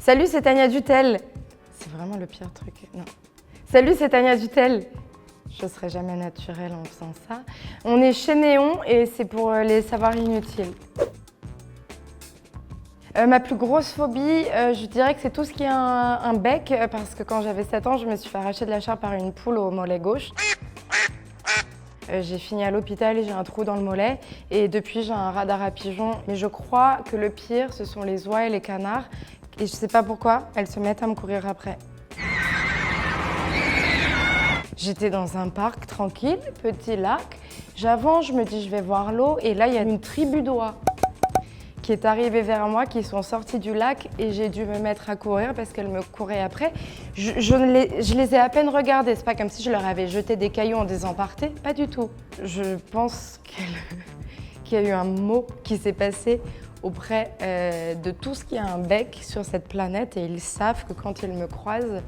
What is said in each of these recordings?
Salut, c'est Tania Dutel. C'est vraiment le pire truc. Non. Salut, c'est Tania Dutel. Je ne serai jamais naturelle en faisant ça. On est chez Néon et c'est pour les savoirs inutiles. Ma plus grosse phobie, je dirais que c'est tout ce qui a un bec, parce que quand j'avais 7 ans, je me suis fait arracher de la chair par une poule au mollet gauche. J'ai fini à l'hôpital et j'ai un trou dans le mollet et depuis j'ai un radar à pigeons. Mais je crois que le pire, ce sont les oies et les canards et je sais pas pourquoi, elles se mettent à me courir après. J'étais dans un parc tranquille, petit lac. J'avance, je me dis je vais voir l'eau et là il y a une tribu d'oies qui est arrivée vers moi, qui sont sorties du lac et j'ai dû me mettre à courir parce qu'elles me couraient après. Je les ai à peine regardées, c'est pas comme si je leur avais jeté des cailloux en disant partez, pas du tout. Je pense qu'il y a eu un mot qui s'est passé auprès de tout ce qui a un bec sur cette planète et ils savent que quand ils me croisent,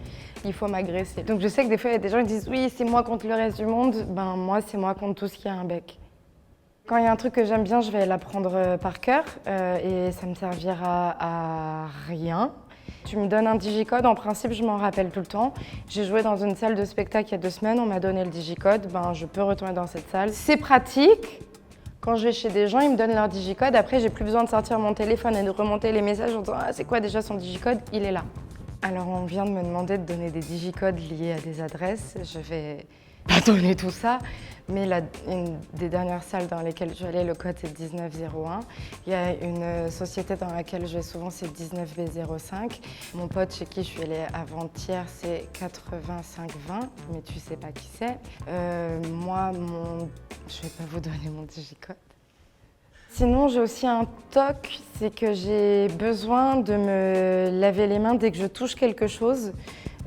il faut m'agresser. Donc je sais que des fois il y a des gens qui disent oui c'est moi contre le reste du monde, ben moi c'est moi contre tout ce qui a un bec. Quand il y a un truc que j'aime bien, je vais l'apprendre par cœur et ça me servira à rien. Tu me donnes un digicode, en principe je m'en rappelle tout le temps. J'ai joué dans une salle de spectacle il y a 2 semaines, on m'a donné le digicode, ben je peux retourner dans cette salle. C'est pratique. Quand je vais chez des gens, ils me donnent leur digicode. Après, j'ai plus besoin de sortir mon téléphone et de remonter les messages en disant ah, c'est quoi déjà son digicode? Il est là. Alors on vient de me demander de donner des digicodes liés à des adresses. Je vais pas donner tout ça, mais une des dernières salles dans lesquelles je suis allée, le code c'est 1901. Il y a une société dans laquelle je vais souvent, c'est 19B05. Mon pote chez qui je suis allée avant-hier, c'est 8520, mais tu sais pas qui c'est. Je vais pas vous donner mon digicode. Sinon, j'ai aussi un toc, c'est que j'ai besoin de me laver les mains dès que je touche quelque chose.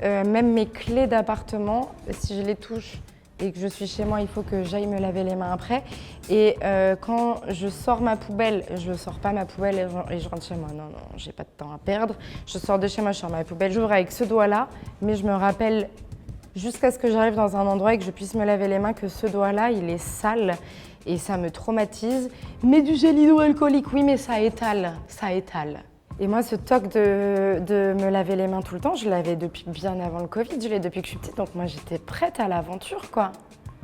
Même mes clés d'appartement, si je les touche et que je suis chez moi, il faut que j'aille me laver les mains après. Et quand je sors ma poubelle, je sors pas ma poubelle et je rentre chez moi. Non, non, j'ai pas de temps à perdre. Je sors de chez moi, je sors ma poubelle, j'ouvre avec ce doigt-là, mais je me rappelle jusqu'à ce que j'arrive dans un endroit et que je puisse me laver les mains que ce doigt-là, il est sale. Et ça me traumatise. Mais du gel hydroalcoolique, oui, mais ça étale, ça étale. Et moi, ce toc de me laver les mains tout le temps, je l'avais depuis bien avant le Covid, je l'ai depuis que je suis petite, donc moi j'étais prête à l'aventure, quoi.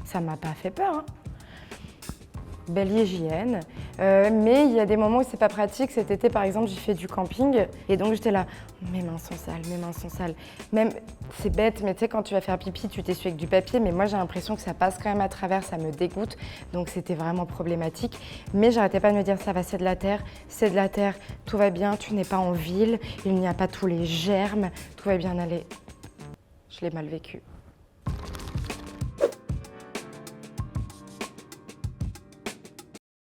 Ça m'a pas fait peur, hein. Belle hygiène, mais il y a des moments où c'est pas pratique. Cet été, par exemple, j'ai fait du camping et donc j'étais là, mes mains sont sales, mes mains sont sales. Même, c'est bête, mais tu sais, quand tu vas faire pipi, tu t'essuies avec du papier, mais moi j'ai l'impression que ça passe quand même à travers, ça me dégoûte, donc c'était vraiment problématique. Mais j'arrêtais pas de me dire, ça va, c'est de la terre, tout va bien, tu n'es pas en ville, il n'y a pas tous les germes, tout va bien aller. Je l'ai mal vécu.